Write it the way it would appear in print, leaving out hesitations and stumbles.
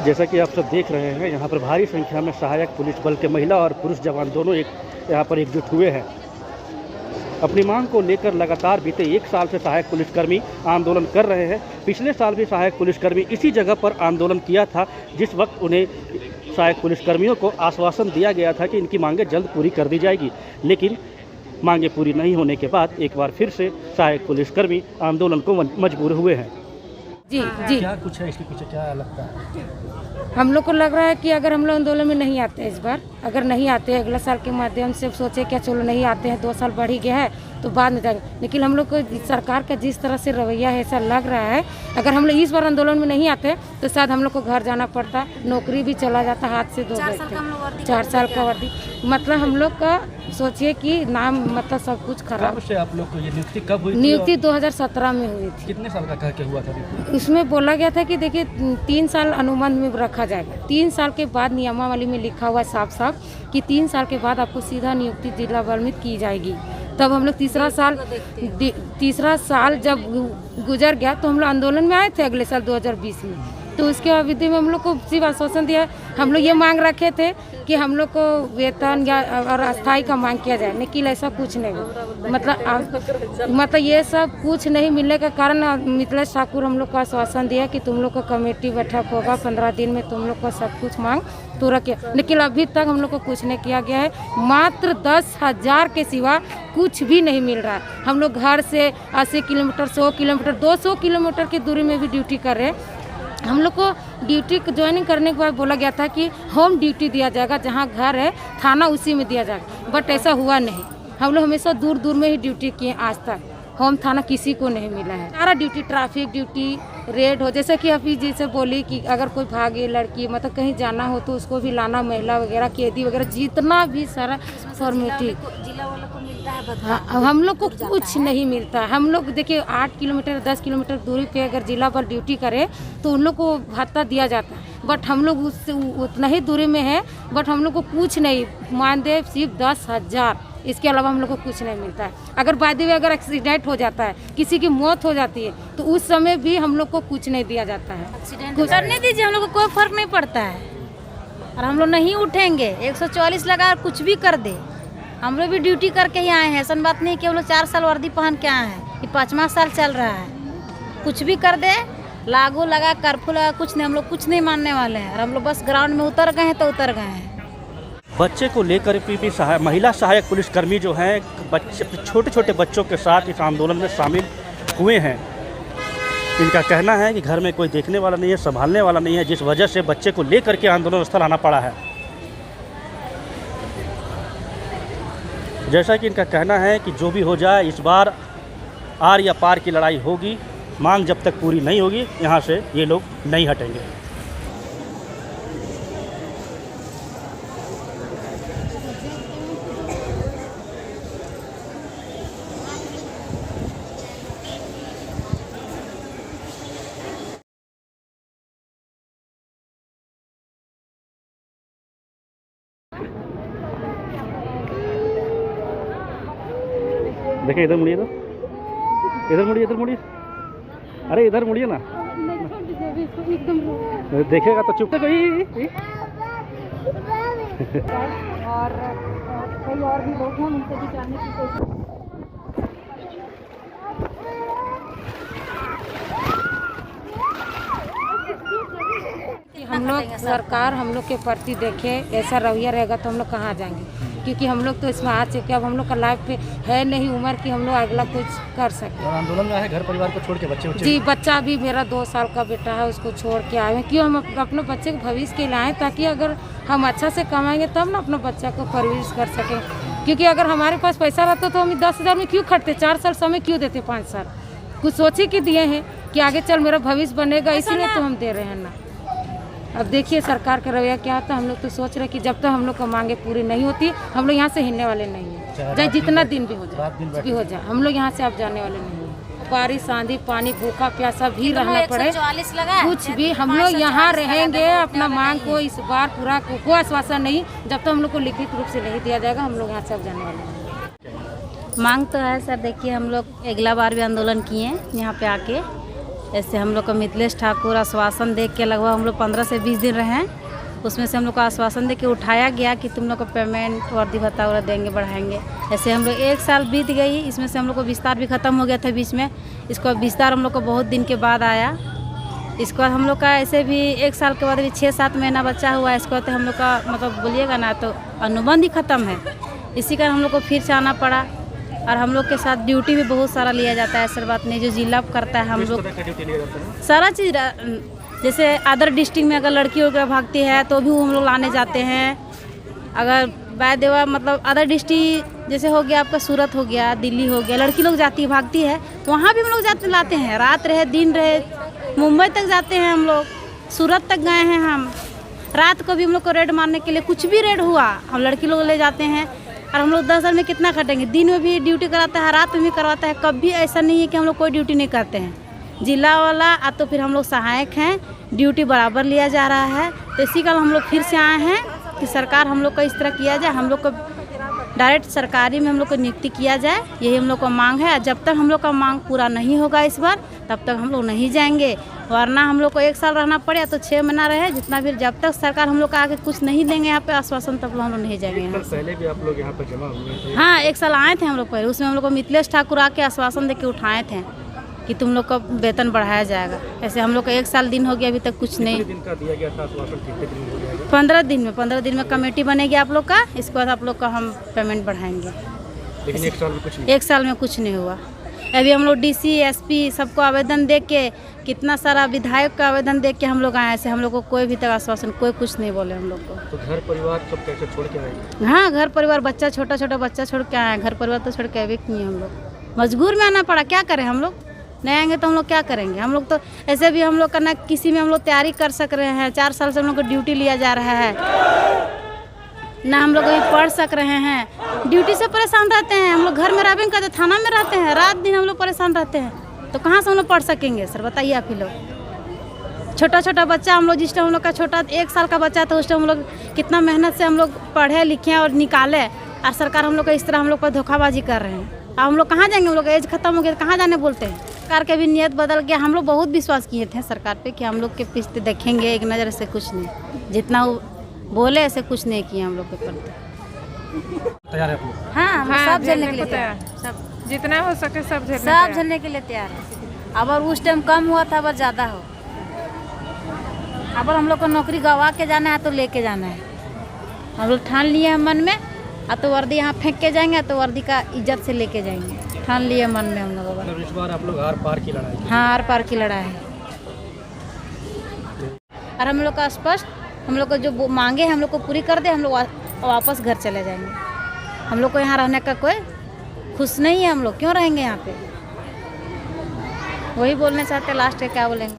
जैसा कि आप सब देख रहे हैं, यहाँ पर भारी संख्या में सहायक पुलिस बल के महिला और पुरुष जवान दोनों यहाँ पर एकजुट हुए हैं। अपनी मांग को लेकर लगातार बीते 1 साल से सहायक पुलिसकर्मी आंदोलन कर रहे हैं। पिछले साल भी सहायक पुलिसकर्मी इसी जगह पर आंदोलन किया था, जिस वक्त उन्हें सहायक पुलिसकर्मियों को आश्वासन दिया गया था कि इनकी मांगें जल्द पूरी कर दी जाएगी। लेकिन मांगें पूरी नहीं होने के बाद एक बार फिर से सहायक पुलिसकर्मी आंदोलन को मजबूर हुए हैं। जी जी, क्या कुछ है इसके पीछे, क्या लगता है? हम लोग को लग रहा है कि अगर हम लोग आंदोलन में नहीं आते इस बार, अगर नहीं आते अगला साल के माध्यम से सोचे क्या चलो नहीं आते हैं, 2 साल बढ़ ही गया है तो बाद में जाएंगे। लेकिन हम लोग को सरकार का जिस तरह से रवैया है, ऐसा लग रहा है अगर हम लोग इस बार आंदोलन में नहीं आते तो शायद हम लोग को घर जाना पड़ता, नौकरी भी चला जाता, हाथ से धो देते। 4 साल का वर्दी, मतलब हम लोग का सोचिए कि नाम मतलब सब कुछ खराब। कब से आप लोग को ये नियुक्ति कब हुई? नियुक्ति 2017 में हुई थी। कितने साल का कह के हुआ था? उसमें बोला गया था कि देखिए 3 साल अनुबंध में रखा जाएगा। 3 साल के बाद नियमावली में लिखा हुआ साफ साफ कि 3 साल के बाद आपको सीधा नियुक्ति जिला बल में की जाएगी। तब हम लोग तीसरा साल जब गुजर गया तो हम लोग आंदोलन में आए थे अगले साल 2020 में। तो उसके अवधि में हम लोग को सिर्फ आश्वासन दिया। हम लोग ये मांग रखे थे कि हम लोग को वेतन या और अस्थाई का मांग किया जाए, लेकिन ऐसा कुछ नहीं हुआ। मतलब ये सब कुछ नहीं मिलने के कारण मिथिलेश ठाकुर हम लोग को आश्वासन दिया कि तुम लोग का कमेटी बैठक होगा, 15 दिन में तुम लोग का सब कुछ मांग पूरा किया। लेकिन अभी तक हम लोग को कुछ नहीं किया गया है। मात्र 10,000 के सिवा कुछ भी नहीं मिल रहा है। हम लोग घर से 80 किलोमीटर, 100 किलोमीटर, 200 किलोमीटर की दूरी में भी ड्यूटी कर रहे हैं। हम लोग को ड्यूटी ज्वाइनिंग करने के बाद बोला गया था कि होम ड्यूटी दिया जाएगा, जहां घर है थाना उसी में दिया जाएगा, बट ऐसा हुआ नहीं। हम लोग हमेशा दूर दूर में ही ड्यूटी किए, आज तक होम थाना किसी को नहीं मिला है। सारा ड्यूटी, ट्रैफिक ड्यूटी, रेड हो, जैसे कि अभी जैसे बोली कि अगर कोई भागे लड़की मतलब कहीं जाना हो तो उसको भी लाना, महिला वगैरह, कैदी वगैरह, जितना भी सारा फॉर्मेलिटी हाँ, हम लोग को कुछ नहीं मिलता। हम लोग देखिए 8 किलोमीटर 10 किलोमीटर दूरी पे अगर जिला पर ड्यूटी करे तो उन लोग को भत्ता दिया जाता है, बट हम लोग उससे उतना ही दूरी में है, बट हम लोग को कुछ नहीं, मानदेय सिर्फ 10,000, इसके अलावा हम लोग को कुछ नहीं मिलता है। अगर बादी में अगर एक्सीडेंट हो जाता है, किसी की मौत हो जाती है, तो उस समय भी हम लोग को कुछ नहीं दिया जाता है। करने दीजिए, हम लोग को कोई फर्क नहीं पड़ता है और हम लोग नहीं उठेंगे। 144 लगा कुछ भी कर दे, हम लोग भी ड्यूटी करके ही आए हैं। ऐसा बात नहीं कि हम लोग 4 साल वर्दी पहन के आए हैं, ये 5वां साल चल रहा है। कुछ भी कर दे, लागू लगा, कर्फ्यू लगा, कुछ नहीं, हम लोग कुछ नहीं मानने वाले हैं। और हम लोग बस ग्राउंड में उतर गए हैं तो उतर गए हैं। बच्चे को लेकर भी महिला सहायक पुलिसकर्मी जो हैं, छोटे छोटे बच्चों के साथ इस आंदोलन में शामिल हुए हैं। इनका कहना है कि घर में कोई देखने वाला नहीं है, संभालने वाला नहीं है, जिस वजह से बच्चे को लेकर के आंदोलन स्थल आना पड़ा है। जैसा कि इनका कहना है कि जो भी हो जाए, इस बार आर या पार की लड़ाई होगी। मांग जब तक पूरी नहीं होगी, यहाँ से ये लोग नहीं हटेंगे। देखिए इधर मुड़िए, तो इधर मुड़िए, इधर मुड़िए, अरे इधर मुड़िए ना, देखेगा तो चुप गई। और कई और भी लोग हैं, उनसे भी जानने की कोशिश। हम लोग सरकार हम लोग के प्रति देखे ऐसा रवैया रहेगा तो हम लोग कहाँ जाएंगे, क्योंकि हम लोग तो इसमें आ चुके, अब हम लोग का लाइफ पे है नहीं उम्र कि हम लोग अगला कुछ कर सके। और आंदोलन में आए घर परिवार को छोड़ के, बच्चे जी, बच्चा भी मेरा 2 साल का बेटा है, उसको छोड़ के आए हैं। क्यों? हम अपने बच्चे के भविष्य के लिए आए, ताकि अगर हम अच्छा से कमाएंगे तब ना अपने बच्चा को परवरिश कर सकें। क्योंकि अगर हमारे पास पैसा रहता तो हम 10,000 में क्यों खटते, 4 साल समय क्यों देते, 5 साल कुछ सोचे कि दिए हैं कि आगे चल मेरा भविष्य बनेगा, इसीलिए तो हम दे रहे हैं ना। अब देखिए सरकार का रवैया क्या होता है। हम लोग तो सोच रहे हैं कि जब तक हम लोग को मांगे पूरी नहीं होती, हम लोग यहाँ से हिलने वाले नहीं हैं, चाहे जितना दिन भी हो जाए, हम लोग यहाँ से अब जाने वाले नहीं हैं। बारिश, आंधी, पानी, भूखा प्यासा भी रहना पड़े, कुछ भी हम लोग यहाँ रहेंगे। अपना मांग को इस बार पूरा कोई आश्वासन नहीं, जब तक हम लोग को लिखित रूप से नहीं दिया जाएगा, हम लोग यहाँ से अब जाने वाले नहीं। मांग तो है सर, देखिए हम लोग अगला बार भी आंदोलन किए हैं यहाँ पे आके, ऐसे हम लोग को मिथिलेश ठाकुर आश्वासन दे के लगभग हम लोग 15 से 20 दिन रहे हैं। उसमें से हम लोग को आश्वासन दे के उठाया गया कि तुम लोग को पेमेंट वर्दी भत्ता वगैरह देंगे, बढ़ाएंगे। ऐसे हम लोग 1 साल बीत गई, इसमें से हम लोग को विस्तार भी ख़त्म हो गया था बीच में। इसको विस्तार हम लोग को बहुत दिन के बाद आया। इसके बाद हम लोग का ऐसे भी 1 साल के बाद भी 6-7 महीना बच्चा हुआ। इसके बाद हम लोग का मतलब बोलिएगा ना तो अनुबंध ही ख़त्म है। इसी कारण हम लोग को फिर से आना पड़ा। और हम लोग के साथ ड्यूटी भी बहुत सारा लिया जाता है, ऐसा बात नहीं। जो जिला करता है हम लोग सारा चीज़, जैसे अदर डिस्ट्रिक्ट में अगर लड़की वगैरह भागती है तो भी हम लोग लाने जाते हैं। अगर बाय देवा मतलब अदर डिस्ट्रिक्ट जैसे हो गया आपका सूरत हो गया, दिल्ली हो गया, लड़की लोग जाती है भागती है, वहाँ भी हम लोग जाते लाते हैं। रात रहे दिन रहे, मुंबई तक जाते हैं हम लोग, सूरत तक गए हैं हम। रात को भी हम लोग को रेड मारने के लिए कुछ भी रेड हुआ हम लड़की लोग ले जाते हैं। और हम लोग 10 साल में कितना खटेंगे, दिन में भी ड्यूटी कराता है, रात में भी करवाता है। कभी ऐसा नहीं है कि हम लोग कोई ड्यूटी नहीं करते हैं। जिला वाला तो फिर हम लोग सहायक हैं, ड्यूटी बराबर लिया जा रहा है। तो इसी कारण हम लोग फिर से आए हैं कि सरकार हम लोग को इस तरह किया जाए, हम लोग को डायरेक्ट सरकारी में हम लोग को नियुक्ति किया जाए, यही हम लोग का मांग है। जब तक हम लोग का मांग पूरा नहीं होगा इस बार, तब तक हम लोग नहीं जाएंगे। वरना हम लोग को 1 साल रहना पड़े तो 6 महीना रहे, जितना भी, जब तक सरकार हम लोग का आगे कुछ नहीं देंगे यहाँ पे आश्वासन, तब हम लोग नहीं जाएंगे यहाँ से। पहले भी आप लोग यहाँ पर जमा हुए थे? हाँ, 1 साल आए थे हम लोग पहले। उसमें हम लोग को मिथिलेश ठाकुर आके आश्वासन दे के उठाए थे कि तुम लोग का वेतन बढ़ाया जाएगा। ऐसे हम लोग को 1 साल दिन हो गया, अभी तक कुछ नहीं। कितने दिन का दिया गया था आश्वासन? कितने दिन हो जाएगा? 15 दिन में कमेटी बनेगी आप लोग का। इसके बाद आप लोग का हम पेमेंट बढ़ाएंगे। लेकिन 1 साल में कुछ नहीं? 1 साल में कुछ नहीं हुआ। अभी हम लोग DC SP सबको आवेदन दे के, कितना सारा विधायक का आवेदन दे के हम लोग आए। ऐसे हम लोग को कोई भी तक आश्वासन, कोई कुछ नहीं बोले हम लोग को। तो घर परिवार सब कैसे छोड़ के आए? हाँ, घर परिवार, बच्चा, छोटा बच्चा छोड़ के आए। घर परिवार तो छोड़ के आए नहीं, हम लोग मजबूर में आना पड़ा। क्या करें हम लोग, नहीं आएंगे तो हम लोग क्या करेंगे। हम लोग तो ऐसे भी हम लोग का ना किसी में हम लोग तैयारी कर सक रहे हैं। 4 साल से हम लोग को ड्यूटी लिया जा रहा है ना, हम लोग अभी पढ़ सक रहे हैं। ड्यूटी से परेशान रहते हैं हम लोग। घर में रहते हैं, थाना में रहते हैं, रात दिन हम लोग परेशान रहते हैं। तो कहाँ से हम लोग पढ़ सकेंगे सर, बताइए आप ही लोग। छोटा बच्चा हम लोग, जिस टाइम हम लोग का छोटा 1 साल का बच्चा था, उस टाइम हम लोग कितना मेहनत से हम लोग पढ़े लिखे और निकाले। और सरकार हम लोग को इस तरह हम लोग पर धोखाबाजी कर रहे हैं। अब हम लोग कहाँ जाएंगे, हम लोग एज खत्म हो गया, कहाँ जाने बोलते हैं। सरकार के भी नियत बदल गया। हम लोग बहुत विश्वास किए थे सरकार पे कि हम लोग के पीछे देखेंगे एक नज़र से, कुछ नहीं। जितना बोले ऐसे कुछ नहीं किया हम लोग के प्रति। तैयार है आप लोग? हाँ, हम सब झेलने के लिए तैयार, सब जितना हो सके सब झेलने के लिए तैयार है। अब और उस टाइम कम हुआ था, अब ज़्यादा हो। अब हम लोग को नौकरी गंवा के जाना है तो लेके जाना है। हम लोग ठान लिए हैं मन में, तो वर्दी यहाँ फेंक के जाएंगे, तो वर्दी का इज्जत से लेके जाएंगे। ठान लिए मन में हम लोग। मतलब इस बार आप लोग आर पार की लड़ाई? हाँ, आर पार की लड़ाई है। और हम लोग का स्पष्ट, हम लोग को जो मांगे हम लोग को पूरी कर दे, हम लोग वापस घर चले जाएंगे। हम लोग को यहाँ रहने का कोई खुश नहीं है। हम लोग क्यों रहेंगे यहाँ पे, वही बोलना चाहते हैं। लास्ट है क्या बोलेंगे।